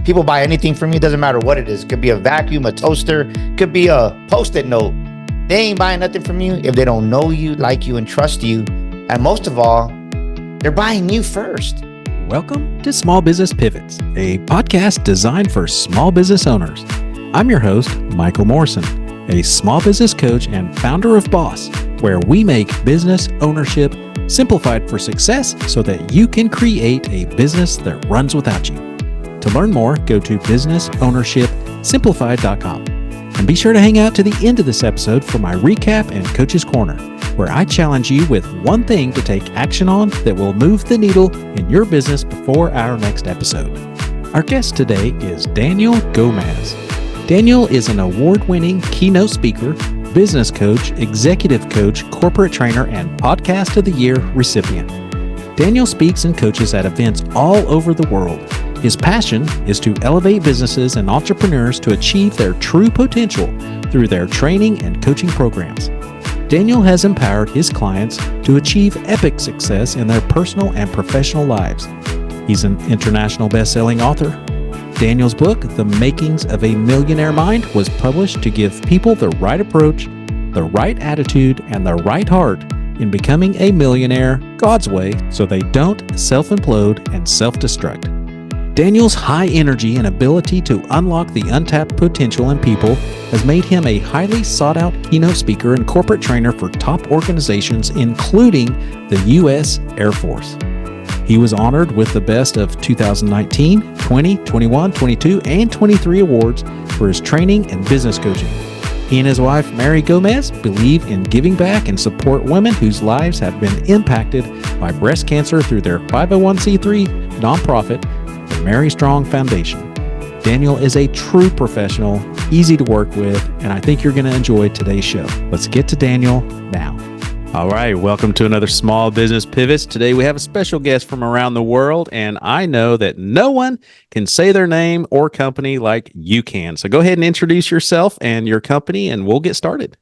people buy anything from you, it doesn't matter what it is. It could be a vacuum, a toaster, could be a Post-it note. They ain't buying nothing from you if they don't know you, like you, and trust you. And most of all, they're buying you first. Welcome to Small Business Pivots, a podcast designed for small business owners. I'm your host, Michael Morrison, a small business coach and founder of Boss, where we make business ownership simplified for success so that you can create a business that runs without you. To learn more, go to businessownershipsimplified.com. And be sure to hang out to the end of this episode for my recap and Coach's Corner, where I challenge you with one thing to take action on that will move the needle in your business before our next episode. Our guest today is Daniel Gomez. Daniel is an award-winning keynote speaker, business coach, executive coach, corporate trainer, and Podcast of the Year recipient. Daniel speaks and coaches at events all over the world. His passion is to elevate businesses and entrepreneurs to achieve their true potential through their training and coaching programs. Daniel has empowered his clients to achieve epic success in their personal and professional lives. He's an international best-selling author. Daniel's book, The Makings of a Millionaire Mind, was published to give people the right approach, the right attitude, and the right heart in becoming a millionaire God's way so they don't self-implode and self-destruct. Daniel's high energy and ability to unlock the untapped potential in people has made him a highly sought-out keynote speaker and corporate trainer for top organizations, including the U.S. Air Force. He was honored with the Best of 2019, 20, 21, 22, and 23 awards for his training and business coaching. He and his wife, Mary Gomez, believe in giving back and support women whose lives have been impacted by breast cancer through their 501c3 nonprofit, the Mary Strong Foundation. Daniel is a true professional, easy to work with, and I think you're going to enjoy today's show. Let's get to Daniel now. All right, welcome to another Small Business Pivots. Today we have a special guest from around the world, and I know that no one can say their name or company like you can. So go ahead and introduce yourself and your company, and we'll get started.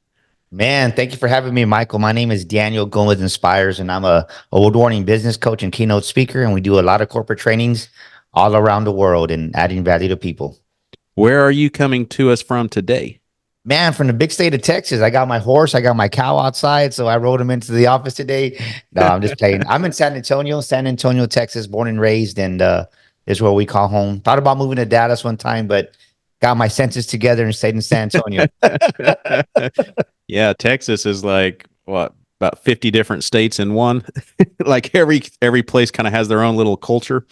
Man, thank you for having me, Michael. My name is Daniel Gomez Inspires, and I'm a award-winning business coach and keynote speaker, and we do a lot of corporate trainings all around the world and adding value to people. Where are you coming to us from today? Man, from the big state of Texas. I got my horse, I got my cow outside, so I rode him into the office today. No, I'm just playing. I'm in San Antonio, Texas, born and raised, and is where we call home. Thought about moving to Dallas one time, but got my senses together and stayed in San Antonio. Yeah, Texas is like, what, about 50 different states in one? Like every place kind of has their own little culture.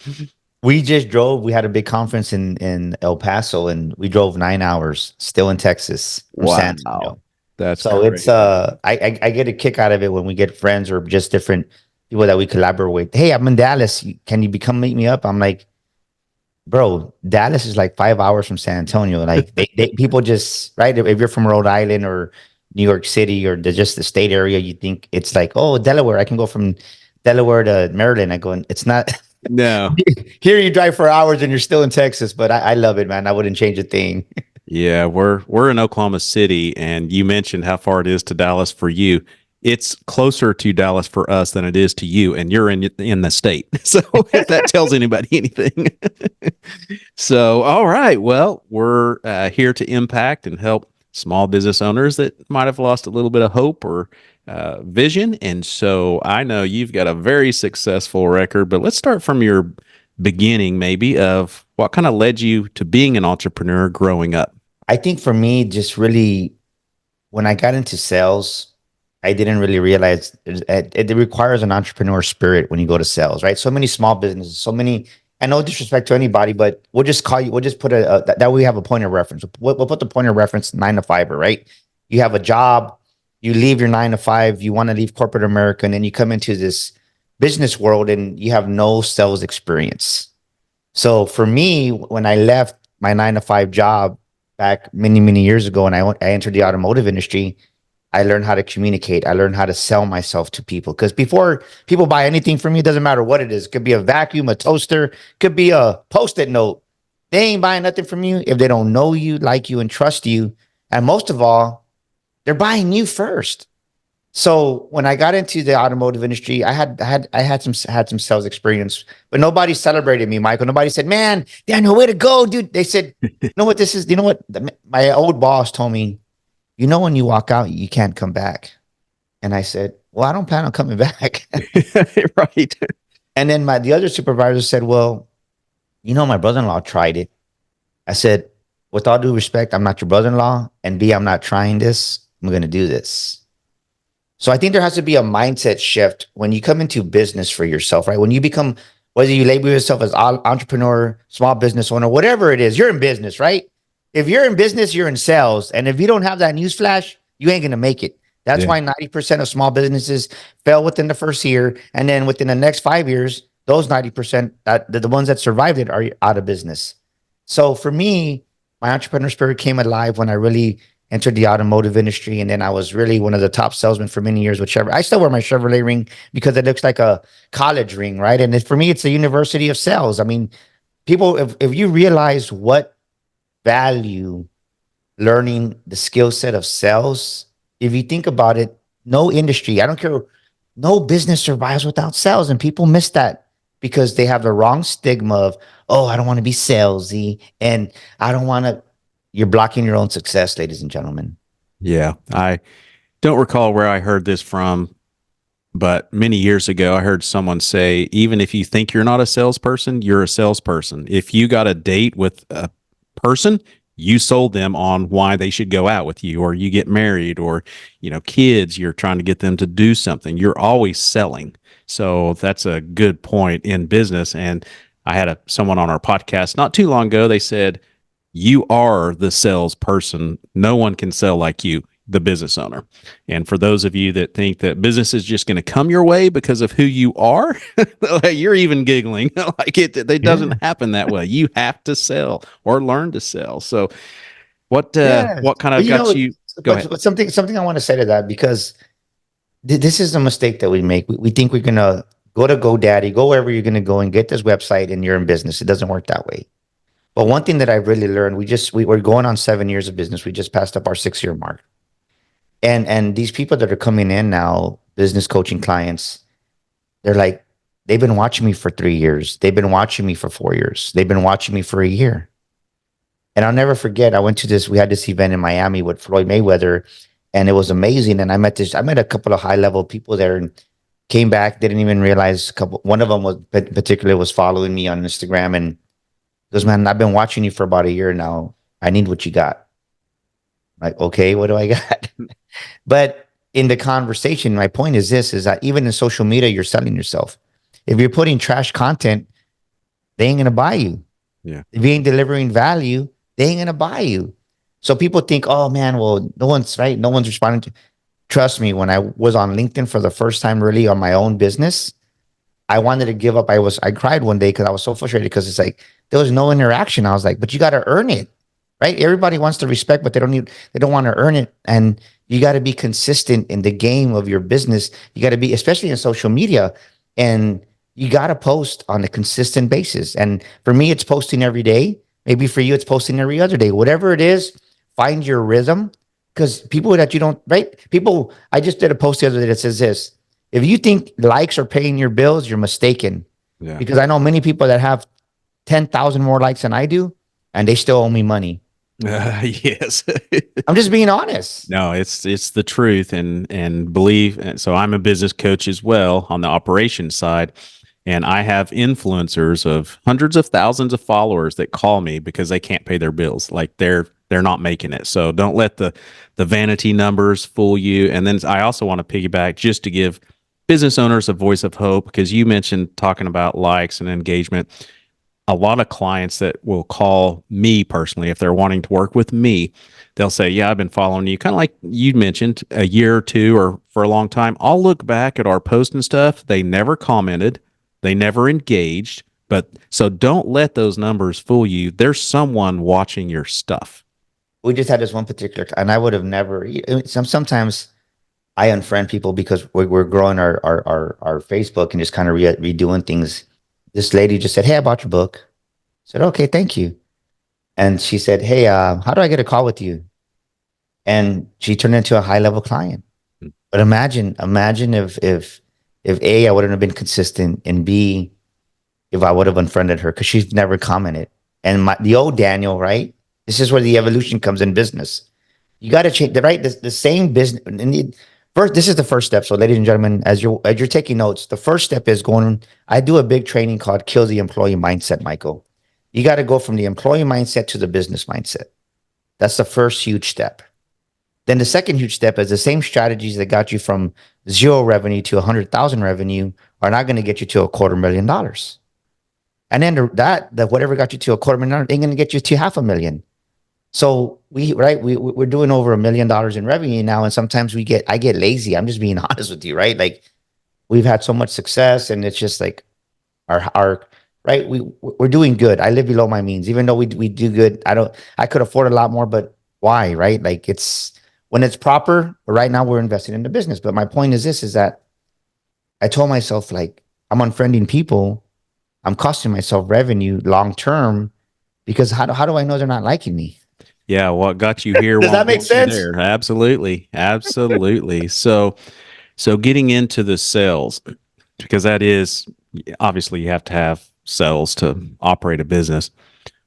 We just drove. We had a big conference in El Paso, and we drove 9 hours still in Texas. Wow. San Antonio. That's so great. It's I get a kick out of it when we get friends or just different people that we collaborate with. Hey, I'm in Dallas. Can you come meet me up? I'm like, bro, Dallas is like 5 hours from San Antonio. Like people just, right? If you're from Rhode Island or New York City or just the state area, you think it's like, oh, Delaware. I can go from Delaware to Maryland. I go, it's not. No. Here you drive for hours and you're still in Texas, but I love it, man. I wouldn't change a thing. Yeah, we're in Oklahoma City, and you mentioned how far it is to Dallas for you. It's closer to Dallas for us than it is to you, and you're in the state. So if that tells anybody anything. So, all right. Well, we're here to impact and help small business owners that might have lost a little bit of hope or vision. And so I know you've got a very successful record, but let's start from your beginning, maybe, of what kind of led you to being an entrepreneur growing up. I think for me, just really, when I got into sales, I didn't really realize it requires an entrepreneur spirit when you go to sales, right? So many small businesses, so many, and no disrespect to anybody, but we'll just put that we have a point of reference. We'll put the point of reference 9 to 5, right? You have a job, you leave your 9 to 5, you want to leave corporate America, and then you come into this business world and you have no sales experience. So for me, when I left my 9 to 5 job back many, many years ago, and I entered the automotive industry, I learned how to communicate. I learned how to sell myself to people. Because before people buy anything from you, it doesn't matter what it is. It could be a vacuum, a toaster, could be a Post-it note. They ain't buying nothing from you if they don't know you, like you, and trust you. And most of all, they're buying you first. So when I got into the automotive industry, I had some sales experience, but nobody celebrated me, Michael. Nobody said, "Man, Daniel, way to go, dude." They said, "You know what this is? You know what?" My old boss told me, "You know, when you walk out, you can't come back." And I said, "Well, I don't plan on coming back." Right. And then the other supervisor said, "Well, you know, my brother-in-law tried it." I said, "With all due respect, I'm not your brother-in-law, and B, I'm not trying this. I'm going to do this." So I think there has to be a mindset shift when you come into business for yourself, right? When you become, whether you label yourself as entrepreneur, small business owner, whatever it is, you're in business, right? If you're in business, you're in sales. And if you don't have that news flash, you ain't going to make it. That's Yeah. why 90% of small businesses fail within the first year. And then within the next 5 years, those 90%, the ones that survived it are out of business. So for me, my entrepreneur spirit came alive when I really entered the automotive industry. And then I was really one of the top salesmen for many years with Chevrolet. I still wear my Chevrolet ring because it looks like a college ring, right? And for me, it's the university of sales. I mean, people, if you realize what value learning the skill set of sales, if you think about it, no industry, I don't care, no business survives without sales. And people miss that because they have the wrong stigma of, oh, I don't want to be salesy and I don't want to. You're blocking your own success, ladies and gentlemen. Yeah. I don't recall where I heard this from, but many years ago, I heard someone say, even if you think you're not a salesperson, you're a salesperson. If you got a date with a person, you sold them on why they should go out with you, or you get married, or, kids, you're trying to get them to do something. You're always selling. So that's a good point in business. And I had someone on our podcast not too long ago. They said, you are the salesperson. No one can sell like you, the business owner. And for those of you that think that business is just going to come your way because of who you are, you're even giggling. Like it Yeah. doesn't happen that way. You have to sell or learn to sell. So Yeah. what kind But of got you? Go ahead. but something I want to say to that, because this is a mistake that we make. We think we're gonna go to GoDaddy, go wherever you're gonna go and get this website and you're in business. It doesn't work that way. But one thing that I've really learned, we're going on 7 years of business. We just passed up our 6 year mark. And these people that are coming in now, business coaching clients, they're like, they've been watching me for 3 years. They've been watching me for 4 years. They've been watching me for a year. And I'll never forget, we had this event in Miami with Floyd Mayweather, and it was amazing. And I met a couple of high level people there and came back, didn't even realize one of them was particularly was following me on Instagram and goes, "Man, I've been watching you for about a year now. I need what you got." I'm like, okay, what do I got? But in the conversation, my point is this, is that even in social media, you're selling yourself. If you're putting trash content, they ain't gonna buy you. Yeah. If you ain't delivering value, they ain't gonna buy you. So people think, oh man, well, no one's right, no one's responding to. Trust me, when I was on LinkedIn for the first time, really on my own business, I wanted to give up. I cried one day because I was so frustrated because it's like there was no interaction. I was like, but you got to earn it, right? Everybody wants to respect, but they don't want to earn it. And you got to be consistent in the game of your business. You got to be, especially in social media, and you got to post on a consistent basis. And for me, it's posting every day. Maybe for you, it's posting every other day. Whatever it is, find your rhythm. Because people that you don't, right? People, I just did a post the other day that says this: if you think likes are paying your bills, you're mistaken. Yeah. Because I know many people that have 10,000 more likes than I do, and they still owe me money. Yes. I'm just being honest. No, it's the truth, and believe. And so I'm a business coach as well on the operations side, and I have influencers of hundreds of thousands of followers that call me because they can't pay their bills. Like they're not making it. So don't let the vanity numbers fool you. And then I also want to piggyback just to give business owners a voice of hope, because you mentioned talking about likes and engagement. A lot of clients that will call me personally, if they're wanting to work with me, they'll say, yeah, I've been following you, kind of like you mentioned, a year or two or for a long time. I'll look back at our posts and stuff. They never commented, they never engaged. But so don't let those numbers fool you. There's someone watching your stuff. We just had this one particular, and I would have never. Sometimes I unfriend people because we're growing our Facebook and just kind of redoing things. This lady just said, "Hey, I bought your book." I said, "Okay, thank you." And she said, "Hey, how do I get a call with you?" And she turned into a high level client. But imagine if A, I wouldn't have been consistent, and B, if I would have unfriended her because she's never commented. And the old Daniel, right? This is where the evolution comes in business. You got to change the right the same business. First, this is the first step. So, ladies and gentlemen, as you're taking notes, the first step is going. I do a big training called "Kill the Employee Mindset," Michael. You got to go from the employee mindset to the business mindset. That's the first huge step. Then the second huge step is the same strategies that got you from zero revenue to 100,000 revenue are not going to get you to $250,000. And then that whatever got you to $250,000 ain't going to get you to 500,000. So we're doing over $1 million in revenue now, and sometimes I get lazy. I'm just being honest with you, right? Like we've had so much success, and it's just like our right. We're doing good. I live below my means, even though we do good. I could afford a lot more, but why, right? Like it's when it's proper. Right now, we're investing in the business. But my point is this: is that I told myself like I'm unfriending people. I'm costing myself revenue long term because how do I know they're not liking me? Yeah, what got you here Does that won't make get you sense? there. Absolutely. Absolutely. So getting into the sales, because that is obviously you have to have sales to operate a business.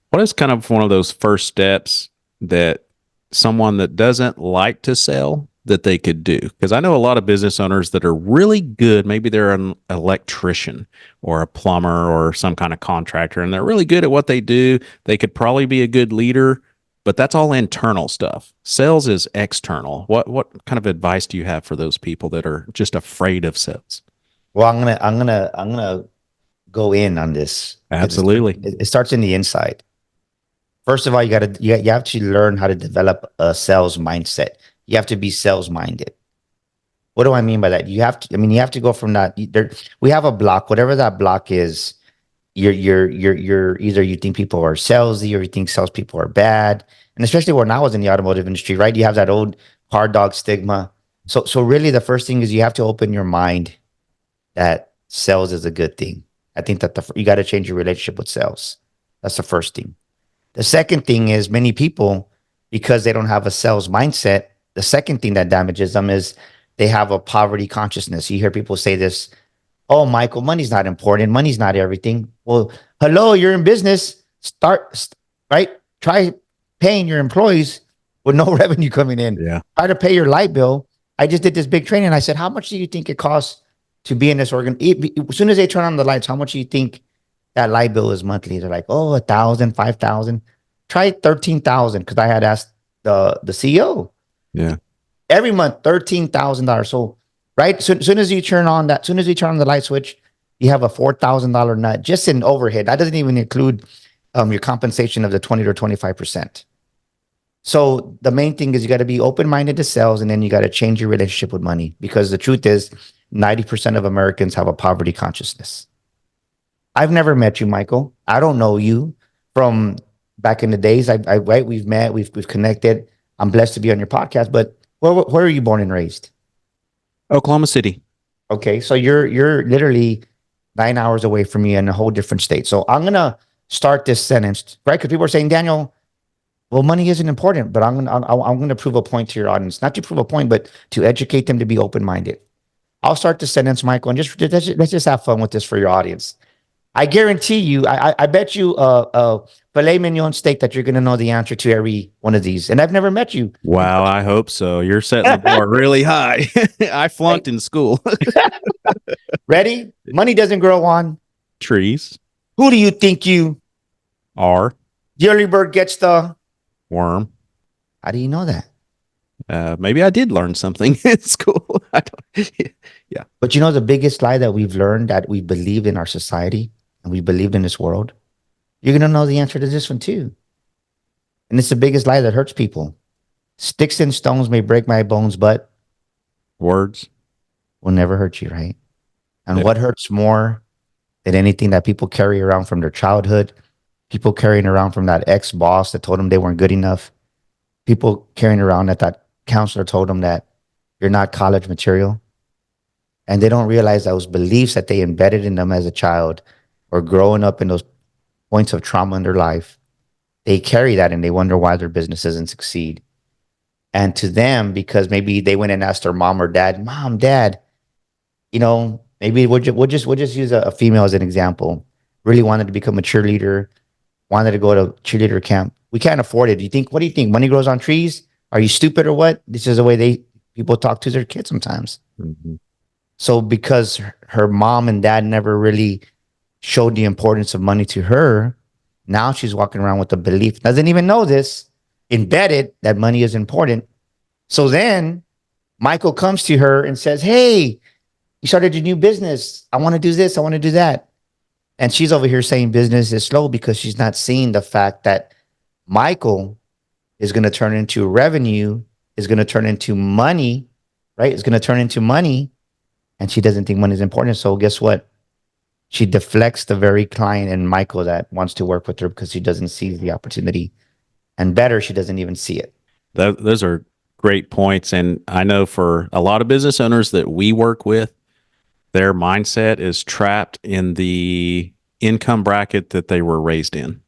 What is kind of one of those first steps that someone that doesn't like to sell that they could do? Because I know a lot of business owners that are really good. Maybe they're an electrician or a plumber or some kind of contractor, and they're really good at what they do. They could probably be a good leader, but that's all internal stuff. Sales is external. What kind of advice do you have for those people that are just afraid of sales? Well, I'm gonna go in on this because Absolutely. it starts in the inside. First of all, you have to learn how to develop a sales mindset. You have to be sales minded. What do I mean by that? You have to go from that. We have a block, whatever that block is. You're either you think people are salesy or you think salespeople are bad, and especially when I was in the automotive industry, right? You have that old hard dog stigma. So really, the first thing is you have to open your mind that sales is a good thing. I think that you got to change your relationship with sales. That's the first thing. The second thing is many people, because they don't have a sales mindset, the second thing that damages them is they have a poverty consciousness. You hear people say this, oh, Michael, money's not important. Money's not everything. Well, hello, you're in business. Right? Try paying your employees with no revenue coming in. Yeah. Try to pay your light bill. I just did this big training. I said, how much do you think it costs to be in this organ? As soon as they turn on the lights, how much do you think that light bill is monthly? They're like, oh, 1,000, 5,000. Try 13,000 because I had asked the CEO Yeah. every month, $13,000. So right, soon as you turn on the light switch, you have a $4,000 nut just in overhead. That doesn't even include your compensation of the 20 to 25%. So the main thing is you got to be open minded to sales, and then you got to change your relationship with money because the truth is 90% of Americans have a poverty consciousness. I've never met you, Michael. I don't know you from back in the days. Right, we've met, we've connected. I'm blessed to be on your podcast. But where are you born and raised? Oklahoma City. Okay, so you're literally 9 hours away from me in a whole different state. So I'm gonna start this sentence, right? Because people are saying, Daniel, well, money isn't important, but I'm gonna prove a point to your audience, not to prove a point, but to educate them to be open minded. I'll start the sentence, Michael, and let's just have fun with this for your audience. I guarantee you, I bet you a filet mignon steak that you're going to know the answer to every one of these. And I've never met you. Wow, I hope so. You're setting the bar really high. I flunked in school. Ready? Money doesn't grow on. Trees Who do you think you? are The early bird gets the. worm. How do you know that? Maybe I did learn something in school. I don't, yeah. But you know the biggest lie that we've learned that we believed in our society and we believed in this world? You're going to know the answer to this one too. And it's the biggest lie that hurts people. Sticks and stones may break my bones, but Words. will never hurt you, right? And Yeah. what hurts more than anything that people carry around from their childhood, people carrying around from that ex-boss that told them they weren't good enough, people carrying around that counselor told them that you're not college material. And they don't realize those beliefs that they embedded in them as a child or growing up in those points of trauma in their life. They carry that and they wonder why their business doesn't succeed. And to them, because maybe they went and asked their mom or dad, mom, dad, maybe we'll just use a female as an example. Really wanted to become a cheerleader, wanted to go to cheerleader camp. We can't afford it. What do you think? Money grows on trees? Are you stupid or what? This is the way people talk to their kids sometimes. Mm-hmm. So because her mom and dad never really showed the importance of money to her, now she's walking around with the belief, doesn't even know this, embedded that money is important. So then Michael comes to her and says, hey, you started a new business. I want to do this. I want to do that. And she's over here saying business is slow because she's not seeing the fact that Michael is going to turn into revenue, is going to turn into money, right? It's going to turn into money. And she doesn't think money is important. So guess what? She deflects the very client and Michael that wants to work with her because she doesn't see the opportunity. And better, she doesn't even see it. Those are great points. And I know for a lot of business owners that we work with, their mindset is trapped in the income bracket that they were raised in.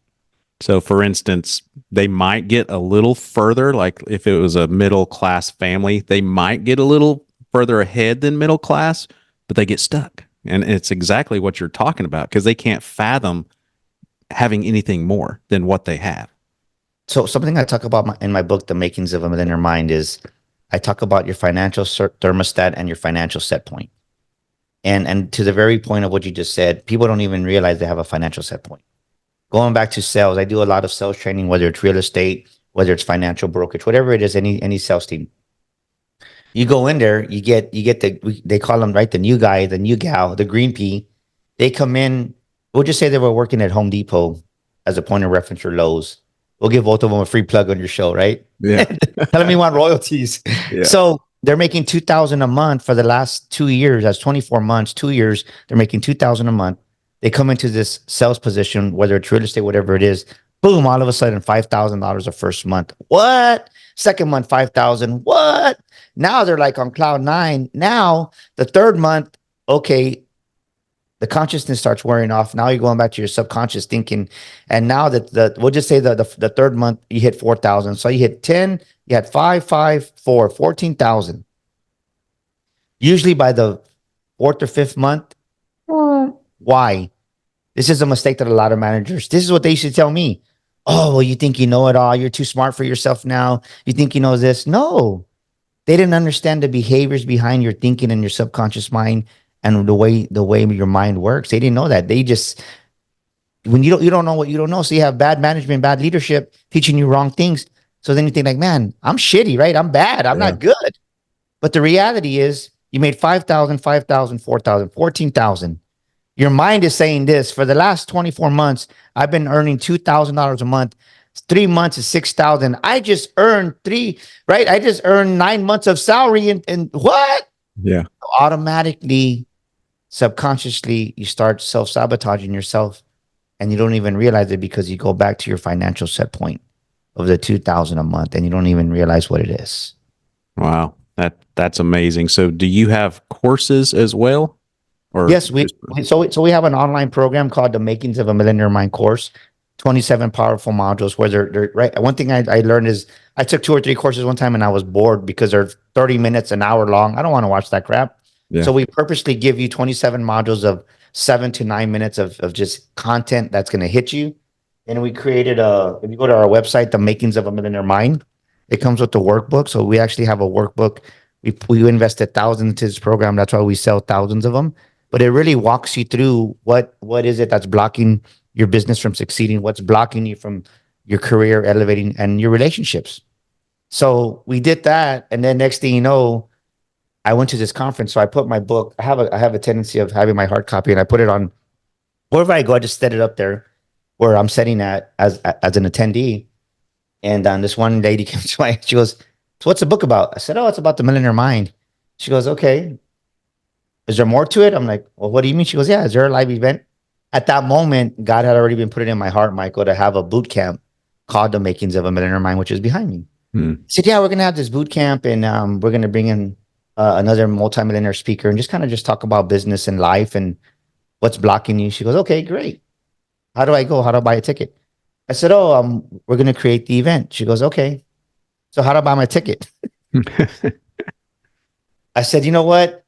So, for instance, they might get a little further, like if it was a middle class family, they might get a little further ahead than middle class, but they get stuck. And it's exactly what you're talking about because they can't fathom having anything more than what they have. So something I talk about in my book, The Makings of a Millionaire Mind, is I talk about your financial thermostat and your financial set point. And to the very point of what you just said, people don't even realize they have a financial set point. Going back to sales, I do a lot of sales training, whether it's real estate, whether it's financial brokerage, whatever it is, any sales team. You go in there, you get they call them, right, the new guy, the new gal, the green pea. They come in. We'll just say they were working at Home Depot as a point of reference or Lowe's. We'll give both of them a free plug on your show, right? Yeah. Tell them you want royalties. Yeah. So they're making $2,000 a month for the last 2 years. That's 24 months, 2 years. They're making $2,000 a month. They come into this sales position, whether it's real estate, whatever it is. Boom! All of a sudden, $5,000 the first month. What? Second month, 5,000. What? Now they're like on cloud nine. Now the third month, okay, the consciousness starts wearing off. Now you're going back to your subconscious thinking. And now that we'll just say the third month you hit 4,000. So you hit 10, you had 5, 5, 4, 14,000. Usually by the fourth or fifth month. Why? This is a mistake that a lot of managers, this is what they used to tell me. Oh, well, you think you know it all. You're too smart for yourself now. You think you know this. No, they didn't understand the behaviors behind your thinking and your subconscious mind and the way your mind works. They didn't know that. They just, when you don't know what you don't know. So you have bad management, bad leadership teaching you wrong things. So then you think like, man, I'm shitty, right? I'm bad. I'm not good. But the reality is you made 5,000, 5,000, 4,000, 14,000. Your mind is saying this for the last 24 months, I've been earning $2,000 a month. 3 months is 6,000. I just earned right? I just earned 9 months of salary and what? Yeah. Automatically, subconsciously, you start self-sabotaging yourself and you don't even realize it because you go back to your financial set point of the 2,000 a month and you don't even realize what it is. Wow. That's amazing. So do you have courses as well? Or yes, we have an online program called The Makings of a Millionaire Mind course, 27 powerful modules where they're right. One thing I learned is I took 2 or 3 courses one time and I was bored because they're 30 minutes, an hour long. I don't want to watch that crap. Yeah. So we purposely give you 27 modules of 7 to 9 minutes of just content that's going to hit you. And we created if you go to our website, The Makings of a Millionaire Mind, it comes with the workbook. So we actually have a workbook. We invested thousands into this program. That's why we sell thousands of them. But it really walks you through what is it that's blocking your business from succeeding, what's blocking you from your career elevating and your relationships. So we did that. And then next thing you know, I went to this conference. So I put my book, I have a tendency of having my hard copy and I put it on wherever I go, I just set it up there where I'm sitting at as an attendee. And this one lady came to me, she goes, so what's the book about? I said, oh, it's about the Millionaire Mind. She goes, okay. Is there more to it? I'm like, well, what do you mean? She goes, yeah, is there a live event? At that moment, God had already been putting in my heart, Michael, to have a boot camp called The Makings of a Millionaire Mind, which is behind me. He said, yeah, we're going to have this boot camp and we're going to bring in another multimillionaire speaker and just talk about business and life and what's blocking you. She goes, okay, great. How do I go? How do I buy a ticket? I said, oh, we're going to create the event. She goes, okay. So how do I buy my ticket? I said, you know what?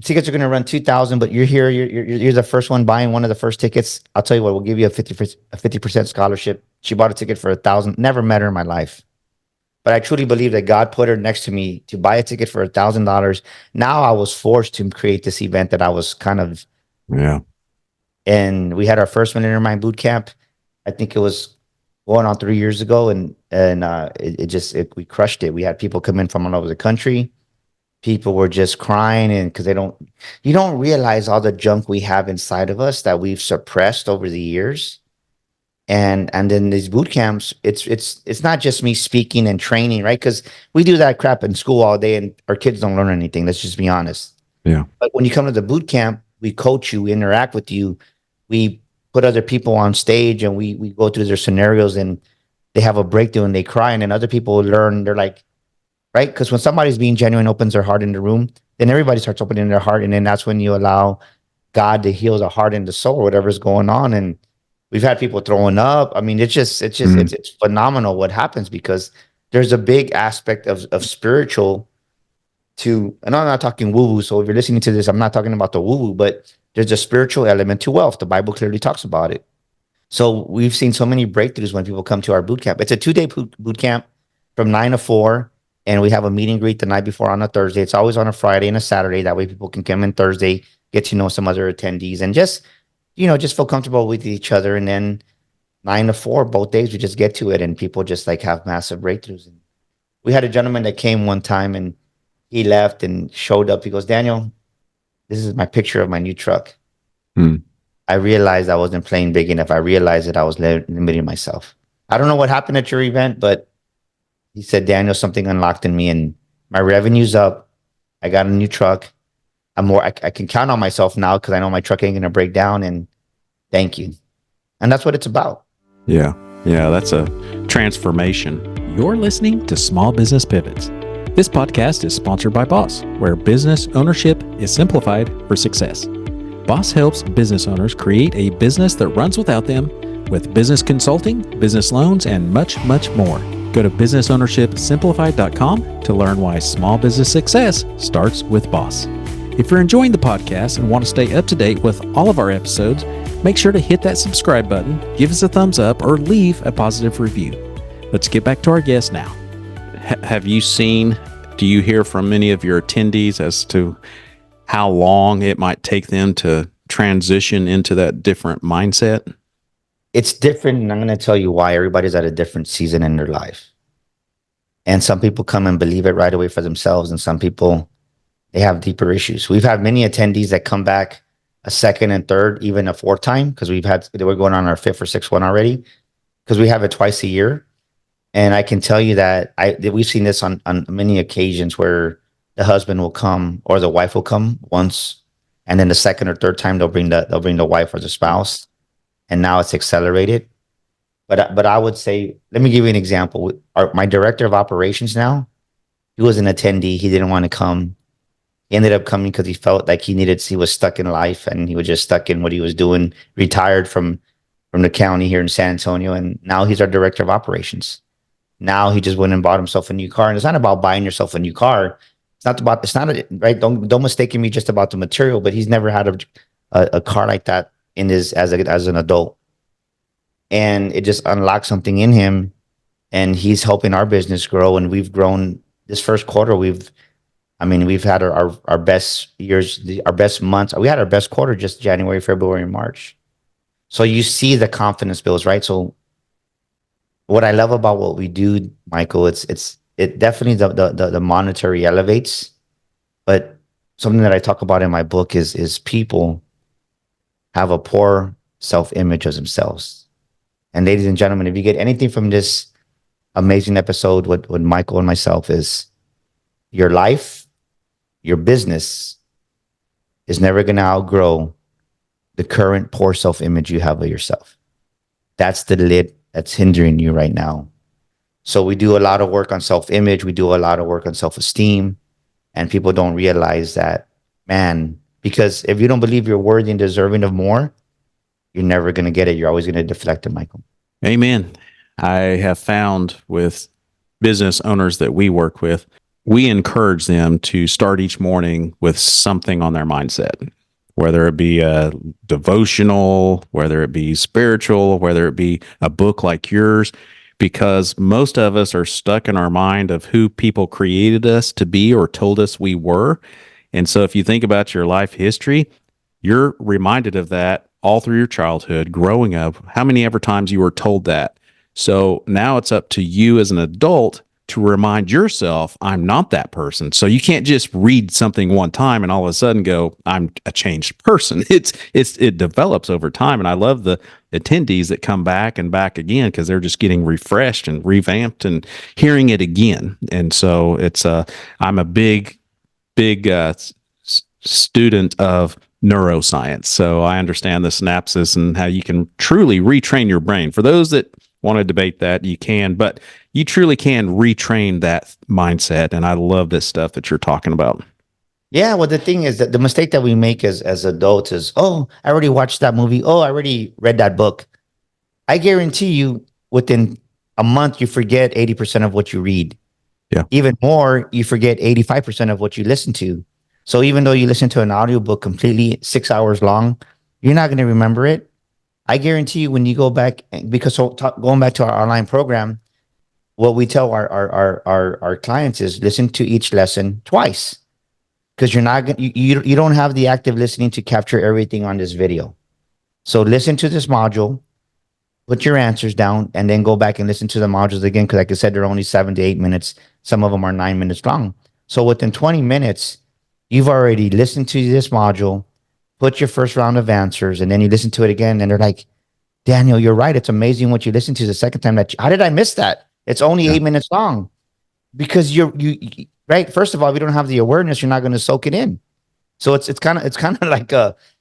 Tickets are going to run 2,000, but you're here. You're the first one buying one of the first tickets. I'll tell you what, we'll give you a 50% scholarship. She bought a ticket for 1,000. Never met her in my life, but I truly believe that God put her next to me to buy a ticket for $1,000. Now I was forced to create this event that I was kind of, Yeah. and we had our first Millionaire Mind boot camp. I think it was going on 3 years ago, and we crushed it. We had people come in from all over the country. People were just crying, and because you don't realize all the junk we have inside of us that we've suppressed over the years. And then these boot camps, it's not just me speaking and training, right? Because we do that crap in school all day, and our kids don't learn anything. Let's just be honest. Yeah. But when you come to the boot camp, we coach you, we interact with you, we put other people on stage, and we go through their scenarios, and they have a breakthrough and they cry, and then other people learn. They're like, right? Because when somebody's being genuine, opens their heart in the room, then everybody starts opening their heart, and then that's when you allow God to heal the heart and the soul, whatever's going on. And we've had people throwing up. I mean, it's phenomenal what happens, because there's a big aspect of spiritual to, and I'm not talking woo woo. So if you're listening to this, I'm not talking about the woo woo, but there's a spiritual element to wealth. The Bible clearly talks about it. So we've seen so many breakthroughs when people come to our boot camp. It's a 2-day boot camp from 9 to 4. And we have a meet and greet the night before on a Thursday. It's always on a Friday and a Saturday. That way people can come in Thursday, get to know some other attendees, and just feel comfortable with each other. And then 9 to 4, both days, we just get to it, and people just like have massive breakthroughs. And we had a gentleman that came one time, and he left and showed up. He goes, Daniel, this is my picture of my new truck. Hmm. I realized I wasn't playing big enough. I realized that I was limiting myself. I don't know what happened at your event, but he said, Daniel, something unlocked in me, and my revenue's up. I got a new truck. I can count on myself now because I know my truck ain't going to break down, and thank you. And that's what it's about. Yeah. Yeah. That's a transformation. You're listening to Small Business Pivots. This podcast is sponsored by Boss, where business ownership is simplified for success. Boss helps business owners create a business that runs without them with business consulting, business loans, and much, much more. Go to businessownershipsimplified.com to learn why small business success starts with Boss. If you're enjoying the podcast and want to stay up to date with all of our episodes, make sure to hit that subscribe button, give us a thumbs up, or leave a positive review. Let's get back to our guest now. Do you hear from many of your attendees as to how long it might take them to transition into that different mindset? It's different, and I'm going to tell you why. Everybody's at a different season in their life. And some people come and believe it right away for themselves, and some people, they have deeper issues. We've had many attendees that come back a second and third, even a fourth time, because we're going on our fifth or sixth one already, because we have it twice a year. And I can tell you that we've seen this on many occasions where the husband will come or the wife will come once, and then the second or third time they'll bring the wife or the spouse, and now it's accelerated. But I would say, let me give you an example. My director of operations now, he was an attendee. He didn't want to come. He ended up coming because he felt like he was stuck in life, and he was just stuck in what he was doing, retired from the county here in San Antonio. And now he's our director of operations. Now he just went and bought himself a new car. And it's not about buying yourself a new car. Right. Don't mistake me just about the material, but he's never had a car like that in his, as an adult. And it just unlocked something in him, and he's helping our business grow. And we've grown this first quarter. We've had our best years, our best months. We had our best quarter just January, February, and March. So you see the confidence builds, right? So what I love about what we do, Michael, it definitely the monetary elevates, but something that I talk about in my book is people have a poor self-image of themselves. And ladies and gentlemen, if you get anything from this amazing episode with Michael and myself, is your life, your business is never going to outgrow the current poor self-image you have of yourself. That's the lid that's hindering you right now. So we do a lot of work on self-image. We do a lot of work on self-esteem, and people don't realize that, man, because if you don't believe you're worthy and deserving of more, you're never going to get it. You're always going to deflect it, Michael. Amen. I have found with business owners that we work with, we encourage them to start each morning with something on their mindset, whether it be a devotional, whether it be spiritual, whether it be a book like yours, because most of us are stuck in our mind of who people created us to be or told us we were. And so if you think about your life history, you're reminded of that all through your childhood, growing up, how many ever times you were told that. So now it's up to you as an adult to remind yourself, I'm not that person. So you can't just read something one time and all of a sudden go, I'm a changed person. It develops over time. And I love the attendees that come back and back again because they're just getting refreshed and revamped and hearing it again. And so I'm a big student of neuroscience. So I understand the synapses and how you can truly retrain your brain. For those that want to debate that, you can, but you truly can retrain that mindset. And I love this stuff that you're talking about. Yeah, well, the thing is that the mistake that we make as adults is, oh, I already watched that movie. Oh, I already read that book. I guarantee you within a month, you forget 80% of what you read. Yeah. Even more, you forget 85% of what you listen to. So even though you listen to an audiobook completely 6 hours long, you're not going to remember it. I guarantee you when you go back, because going back to our online program, what we tell our clients is listen to each lesson twice, because you're not going you don't have the active listening to capture everything on this video. So listen to this module, put your answers down, and then go back and listen to the modules again. Because like I said, they're only 7 to 8 minutes. Some of them are 9 minutes long. So within 20 minutes, you've already listened to this module, put your first round of answers, and then you listen to it again. And they're like, Daniel, you're right. It's amazing what you listened to the second time. How did I miss that? It's only 8 minutes long. Because you right. First of all, if you don't have the awareness, you're not going to soak it in. So it's kind of like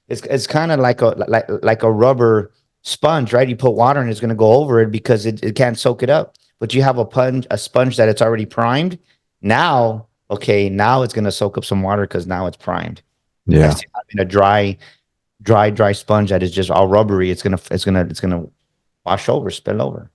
it's kind of like a rubber sponge, right? You put water and it's going to go over it because it can't soak it up. But you have a sponge that it's already primed. Now, okay, now it's going to soak up some water because now it's primed. Yeah. Next to having a dry sponge that is just all rubbery, it's gonna wash over, spill over.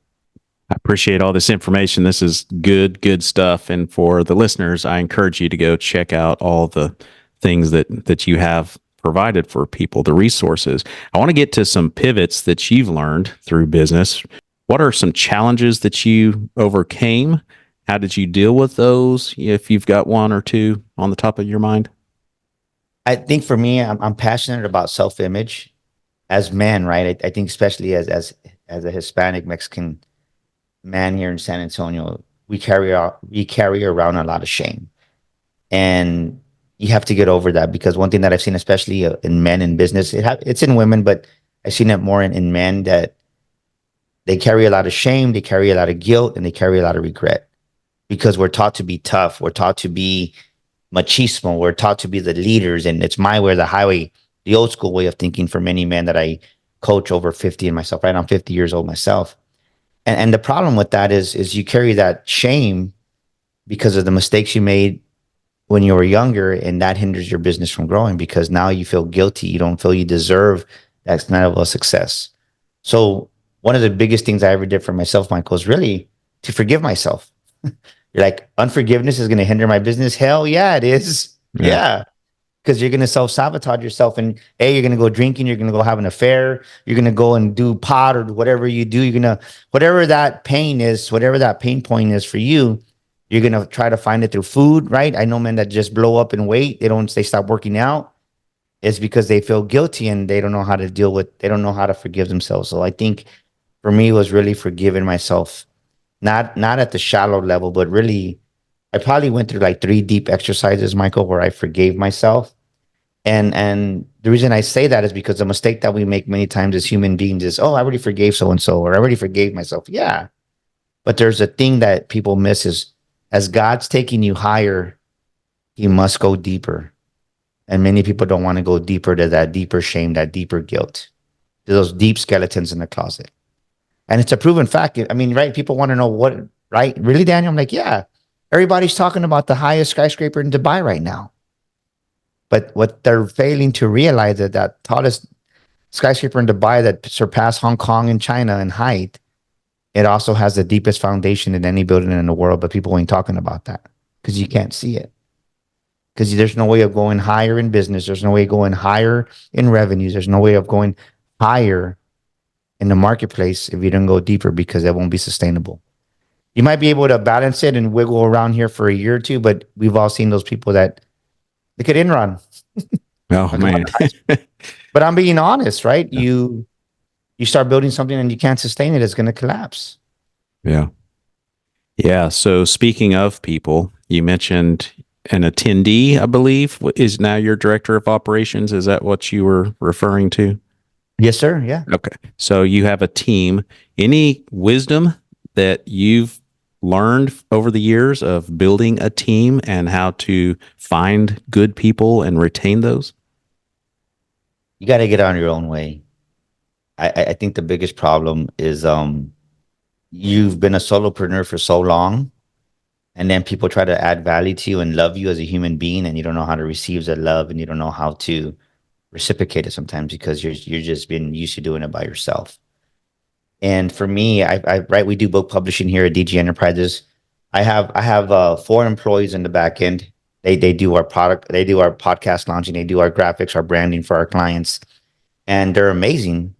I appreciate all this information. This is good stuff. And for the listeners, I encourage you to go check out all the things that you have provided for people, the resources. I want to get to some pivots that you've learned through business. What are some challenges that you overcame? How did you deal with those? If you've got one or two on the top of your mind. I think for me, I'm passionate about self-image as men, right? I think especially as a Hispanic Mexican man here in San Antonio, we carry around a lot of shame, and you have to get over that. Because one thing that I've seen, especially in men in business, it's in women, but I've seen it more in men, that they carry a lot of shame, they carry a lot of guilt, and they carry a lot of regret, because we're taught to be tough, we're taught to be machismo, we're taught to be the leaders, and it's my way or the highway, the old school way of thinking for many men that I coach over 50 and myself, right? I'm 50 years old myself. And the problem with that is you carry that shame because of the mistakes you made when you were younger, and that hinders your business from growing, because now you feel guilty. You don't feel you deserve that level of success. So one of the biggest things I ever did for myself, Michael, is really to forgive myself. You're like, unforgiveness is going to hinder my business? Hell yeah, it is. Yeah. Because you're going to self-sabotage yourself. And you're going to go drinking, you're going to go have an affair, you're going to go and do pot or whatever you do. You're going to, whatever that pain is, whatever that pain point is for you, you're going to try to find it through food, right? I know men that just blow up in weight. They stop working out. It's because they feel guilty and they don't know how to they don't know how to forgive themselves. So I think for me, it was really forgiving myself, not at the shallow level, but really, I probably went through like 3 deep exercises, Michael, where I forgave myself. And the reason I say that is because the mistake that we make many times as human beings is, oh, I already forgave so-and-so, or I already forgave myself. Yeah. But there's a thing that people miss is, as God's taking you higher, you must go deeper. And many people don't want to go deeper to that deeper shame, that deeper guilt, to those deep skeletons in the closet. And it's a proven fact. I mean, right? People want to know what, right? Really, Daniel? I'm like, yeah. Everybody's talking about the highest skyscraper in Dubai right now. But what they're failing to realize is that tallest skyscraper in Dubai that surpassed Hong Kong and China in height, it also has the deepest foundation in any building in the world, but people ain't talking about that because you can't see it. Because there's no way of going higher in business. There's no way of going higher in revenues. There's no way of going higher in the marketplace if you don't go deeper because it won't be sustainable. You might be able to balance it and wiggle around here for a year or two, but we've all seen those people that they could Enron. Oh man. But I'm being honest, right? You start building something and you can't sustain it, it's going to collapse. Yeah. Yeah. So speaking of people, you mentioned an attendee, I believe, is now your director of operations. Is that what you were referring to? Yes, sir. Yeah. Okay. So you have a team. Any wisdom that you've learned over the years of building a team and how to find good people and retain those? You got to get on your own way. I think the biggest problem is you've been a solopreneur for so long, and then people try to add value to you and love you as a human being, and you don't know how to receive that love, and you don't know how to reciprocate it sometimes because you're just been used to doing it by yourself. And for me, I right, we do book publishing here at DG Enterprises. I have 4 employees in the back end. They do our product, they do our podcast launching, they do our graphics, our branding for our clients, and they're amazing.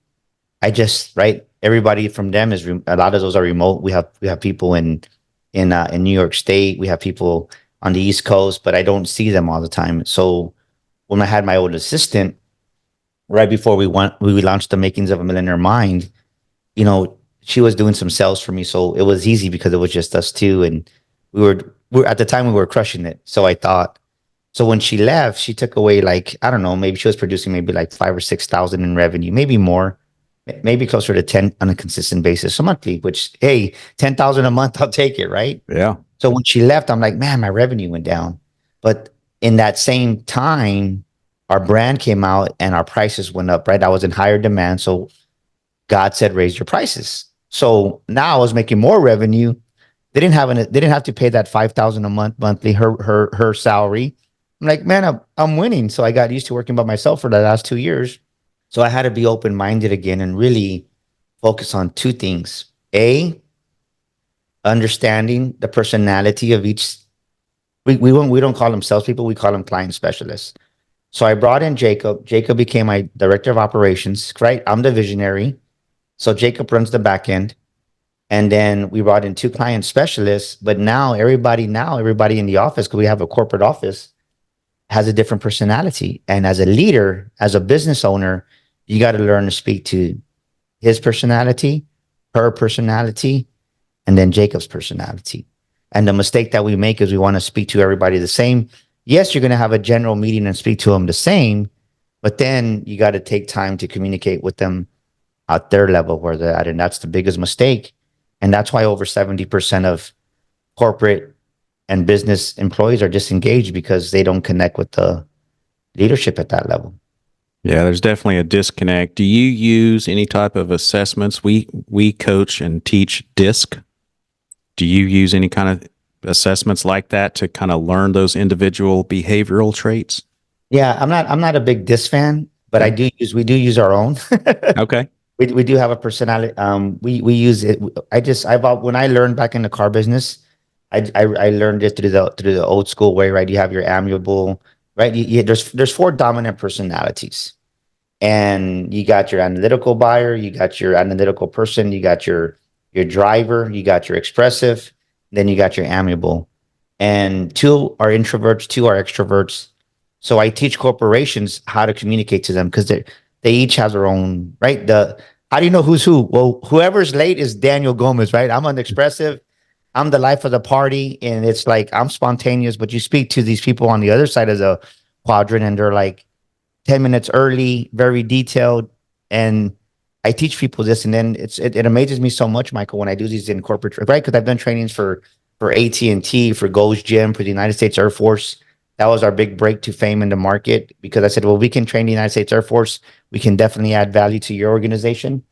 I just right, everybody from them is a lot of those are remote. We have people in New York State. We have people on the East Coast, but I don't see them all the time. So when I had my old assistant right before we launched the makings of a Millionaire Mind, she was doing some sales for me, so it was easy because it was just us two, and we were at the time we were crushing it. So I thought, so when she left, she took away like I don't know, maybe she was producing maybe like 5 or 6 thousand in revenue, maybe more, maybe closer to 10 on a consistent basis, a monthly. Which hey, 10,000 a month, I'll take it, right? Yeah. So when she left, I'm like, man, my revenue went down, but in that same time, our brand came out and our prices went up. Right, I was in higher demand, so God said, raise your prices. So now I was making more revenue. They didn't have to pay that 5,000 a month monthly, her salary. I'm like, man, I'm winning. So I got used to working by myself for the last 2 years. So I had to be open-minded again and really focus on 2 things. A, understanding the personality of each. We don't call them salespeople, we call them client specialists. So I brought in Jacob. Jacob became my director of operations, right? I'm the visionary. So Jacob runs the back end. And then we brought in 2 client specialists. But now everybody in the office, because we have a corporate office, has a different personality. And as a leader, as a business owner, you got to learn to speak to his personality, her personality, and then Jacob's personality. And the mistake that we make is we want to speak to everybody the same. Yes, you're going to have a general meeting and speak to them the same, but then you got to take time to communicate with them at their level where they're at. And that's the biggest mistake. And that's why over 70% of corporate and business employees are disengaged because they don't connect with the leadership at that level. Yeah, there's definitely a disconnect. Do you use any type of assessments? We coach and teach DISC. Do you use any kind of assessments like that to kind of learn those individual behavioral traits? Yeah, I'm not a big DIS fan, but we do use our own. Okay. We do have a personality. We use it. When I learned back in the car business, I learned it through the old school way, right? You have your amiable, right? There's 4 dominant personalities, and you got your analytical buyer, you got your analytical person, you got your driver, you got your expressive, then you got your amiable, and 2 are introverts, 2 are extroverts. So I teach corporations how to communicate to them because they each have their own, right? How do you know who's who? Well, whoever's late is Daniel Gomez, right? I'm unexpressive. I'm the life of the party. And it's like, I'm spontaneous, but you speak to these people on the other side of the quadrant and they're like 10 minutes early, very detailed. And I teach people this. And then it amazes me so much, Michael, when I do these in corporate, right? Because I've done trainings for AT&T, for Gold's Gym, for the United States Air Force. That was our big break to fame in the market because I said, well, we can train the United States Air Force. We can definitely add value to your organization.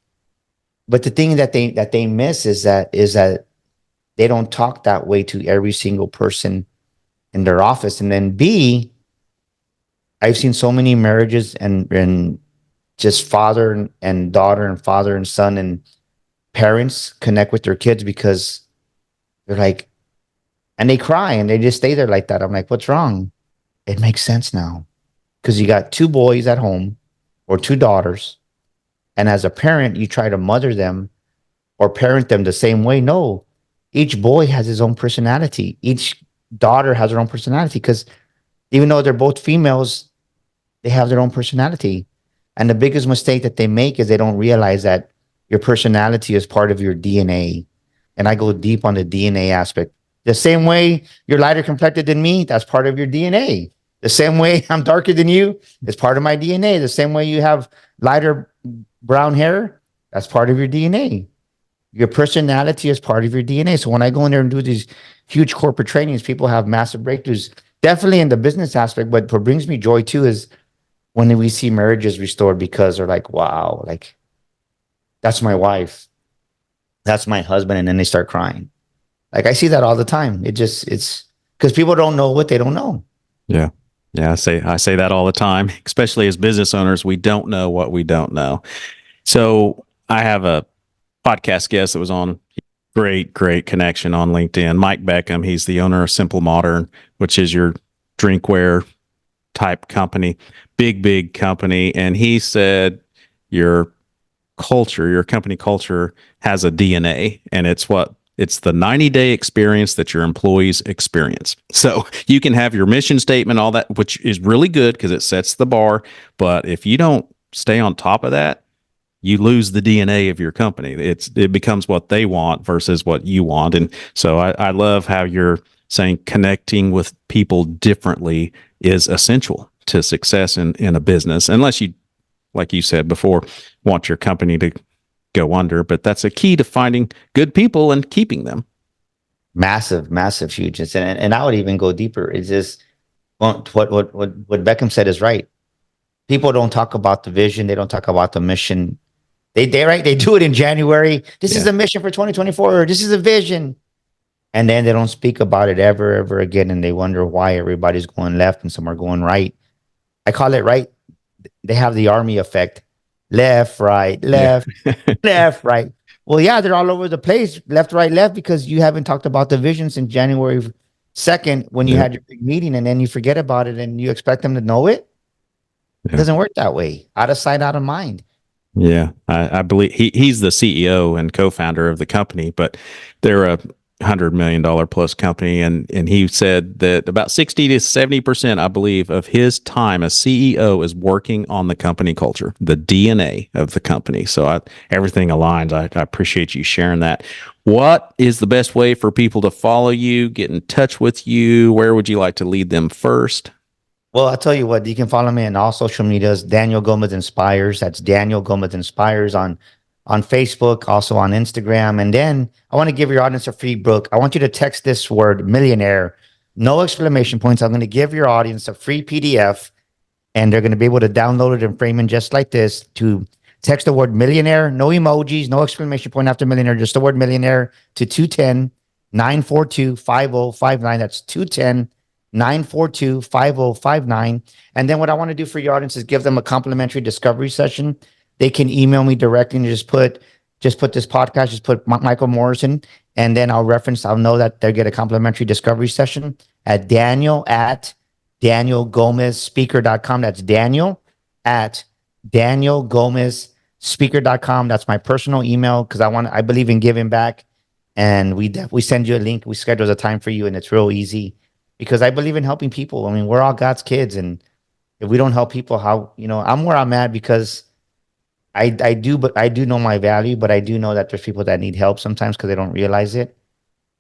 But the thing that they miss is that they don't talk that way to every single person in their office. And then B, I've seen so many marriages and just father and daughter and father and son and parents connect with their kids because they're like, and they cry and they just stay there like that. I'm like, what's wrong? It makes sense now because you got two boys at home or two daughters. And as a parent, you try to mother them or parent them the same way. No, each boy has his own personality. Each daughter has her own personality because even though they're both females, they have their own personality. And the biggest mistake that they make is they don't realize that your personality is part of your DNA. And I go deep on the DNA aspect. The same way you're lighter complected than me, that's part of your DNA. The same way I'm darker than you, it's part of my DNA. The same way you have lighter brown hair, that's part of your DNA. Your personality is part of your DNA. So when I go in there and do these huge corporate trainings, people have massive breakthroughs, definitely in the business aspect. But what brings me joy too is when we see marriages restored because they're like, wow, like that's my wife, that's my husband. And then they start crying. Like I see that all the time. It's because people don't know what they don't know. Yeah. Yeah. I say that all the time, especially as business owners. We don't know what we don't know. So I have a podcast guest that was on, great connection on LinkedIn. Mike Beckham. He's the owner of Simple Modern, which is your drinkware type company, big company. And he said your culture, your company culture has a DNA, and it's the 90-day experience that your employees experience. So you can have your mission statement, all that, which is really good because it sets the bar. But if you don't stay on top of that, you lose the DNA of your company. It becomes what they want versus what you want. And so I love how you're saying connecting with people differently is essential to success in a business, unless you, like you said before, want your company to go under. But that's a key to finding good people and keeping them. Massive, huge. And I would even go deeper. It's just what Beckham said is right. People don't talk about the vision. They don't talk about the mission. They do it in January. This is the mission for 2024. This is a vision. And then they don't speak about it ever again. And they wonder why everybody's going left and some are going right. I call it right. They have the army effect. Left, right, left, left, right. Well, yeah, they're all over the place. Left, right, left, because you haven't talked about the vision since January 2nd when you had your big meeting, and then you forget about it and you expect them to know it. It doesn't work that way. Out of sight, out of mind. Yeah, I believe he's the CEO and co-founder of the company, but they're a $100 million plus company, and he said that about 60 to 70%, I believe, of his time as CEO is working on the company culture, the DNA of the company. So everything aligns. I appreciate you sharing that. What is the best way for people to follow you, get in touch with you? Where would you like to lead them first? Well, I'll tell you what, you can follow me on all social medias. Daniel Gomez Inspires. That's Daniel Gomez Inspires on Facebook, also on Instagram. And then I want to give your audience a free book. I want you to text this word millionaire, no exclamation points. I'm going to give your audience a free PDF, and they're going to be able to download it and frame it just like this. To text the word millionaire, no emojis, no exclamation point after millionaire, just the word millionaire to 210-942-5059. That's 210-942-5059. And then what I want to do for your audience is give them a complimentary discovery session. They can email me directly and just put this podcast, just put Michael Morrison, and then I'll know that they'll get a complimentary discovery session at danielgomezspeaker.com. That's danielgomezspeaker.com. That's my personal email because I believe in giving back. And we send you a link. We schedule a time for you, and it's real easy because I believe in helping people. I mean, we're all God's kids, and if we don't help people, I'm where I'm at because I do know my value, but I do know that there's people that need help sometimes because they don't realize it.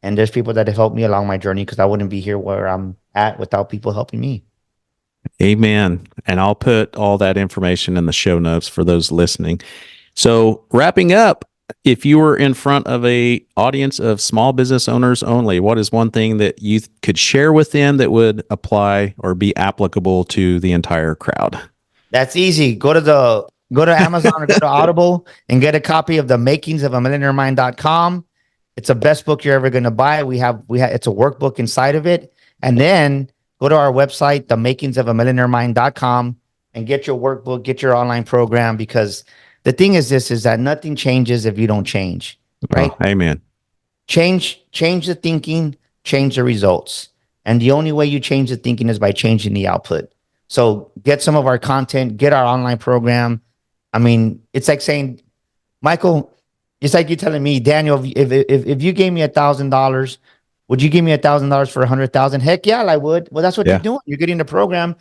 And there's people that have helped me along my journey because I wouldn't be here where I'm at without people helping me. Amen. And I'll put all that information in the show notes for those listening. So wrapping up, if you were in front of a audience of small business owners only, what is one thing that you could share with them that would apply or be applicable to the entire crowd? That's easy. Go to Amazon or go to Audible and get a copy of The Makings of a MillionaireMind.com. It's the best book you're ever going to buy. It's a workbook inside of it. And then go to our website, themakingsofaMillionaireMind.com, and get your workbook, get your online program, because the thing is that nothing changes if you don't change. right? Oh, amen. Change the thinking, change the results. And the only way you change the thinking is by changing the output. So get some of our content, get our online program. I mean, it's like saying, Michael, it's like you telling me, Daniel, if you gave me $1,000, would you give me $1,000 for 100,000? Heck yeah, I would. Well, that's what you're Yeah. doing. You're getting the program.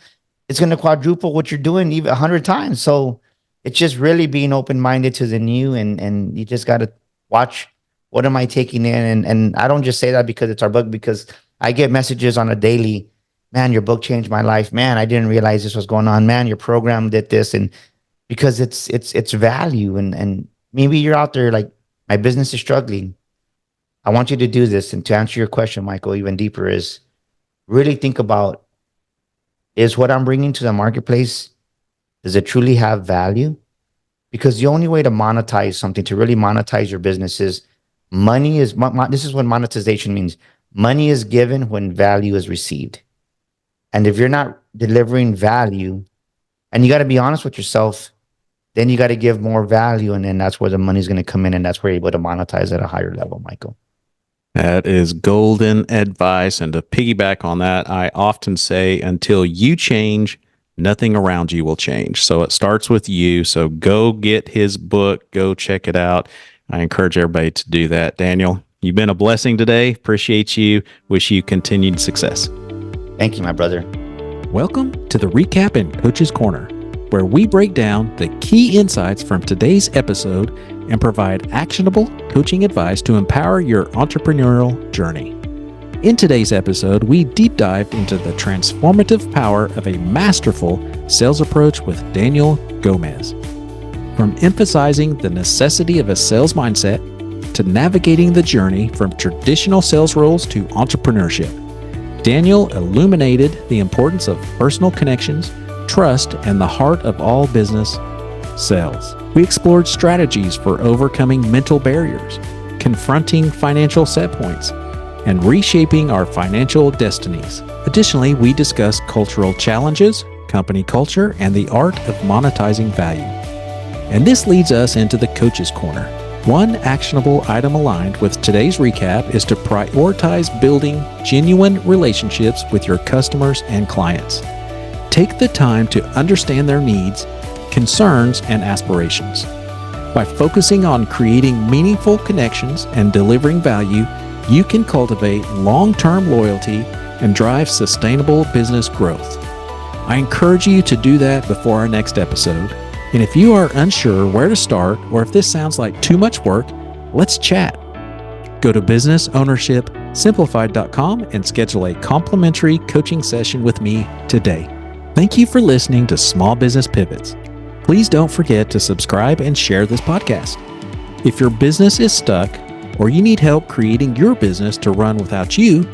It's going to quadruple what you're doing even 100 times. So it's just really being open minded to the new, and you just got to watch what am I taking in, and I don't just say that because it's our book, because I get messages on a daily. Man, your book changed my life. Man, I didn't realize this was going on. Man, your program did this, and because it's value, and maybe you're out there like, my business is struggling. I want you to do this, and to answer your question, Michael, even deeper, is really think about, is what I'm bringing to the marketplace, does it truly have value? Because the only way to monetize something, to really monetize your business, is money is, this is what monetization means. Money is given when value is received. And if you're not delivering value, and you got to be honest with yourself, then you got to give more value. And then that's where the money's going to come in. And that's where you're able to monetize at a higher level, Michael. That is golden advice. And to piggyback on that, I often say, until you change, nothing around you will change. So it starts with you. So go get his book, go check it out. I encourage everybody to do that. Daniel, you've been a blessing today. Appreciate you. Wish you continued success. Thank you, my brother. Welcome to the Recap and Coach's Corner, where we break down the key insights from today's episode and provide actionable coaching advice to empower your entrepreneurial journey. In today's episode, we deep dived into the transformative power of a masterful sales approach with Daniel Gomez. From emphasizing the necessity of a sales mindset to navigating the journey from traditional sales roles to entrepreneurship, Daniel illuminated the importance of personal connections, trust, and the heart of all business, sales. We explored strategies for overcoming mental barriers, confronting financial set points, and reshaping our financial destinies. Additionally, we discussed cultural challenges, company culture, and the art of monetizing value. And this leads us into the Coach's Corner. One actionable item aligned with today's recap is to prioritize building genuine relationships with your customers and clients. Take the time to understand their needs, concerns, and aspirations. By focusing on creating meaningful connections and delivering value, you can cultivate long-term loyalty and drive sustainable business growth. I encourage you to do that before our next episode. And if you are unsure where to start, or if this sounds like too much work, let's chat. Go to businessownershipsimplified.com and schedule a complimentary coaching session with me today. Thank you for listening to Small Business Pivots. Please don't forget to subscribe and share this podcast. If your business is stuck or you need help creating your business to run without you,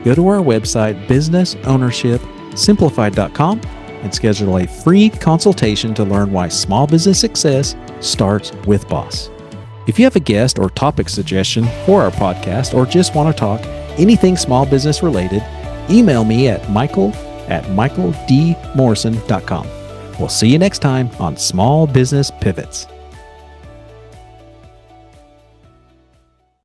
go to our website, businessownershipsimplified.com, and schedule a free consultation to learn why small business success starts with boss. If you have a guest or topic suggestion for our podcast, or just want to talk anything small business related, email me at michael@michaeldmorrison.com. We'll see you next time on Small Business Pivots.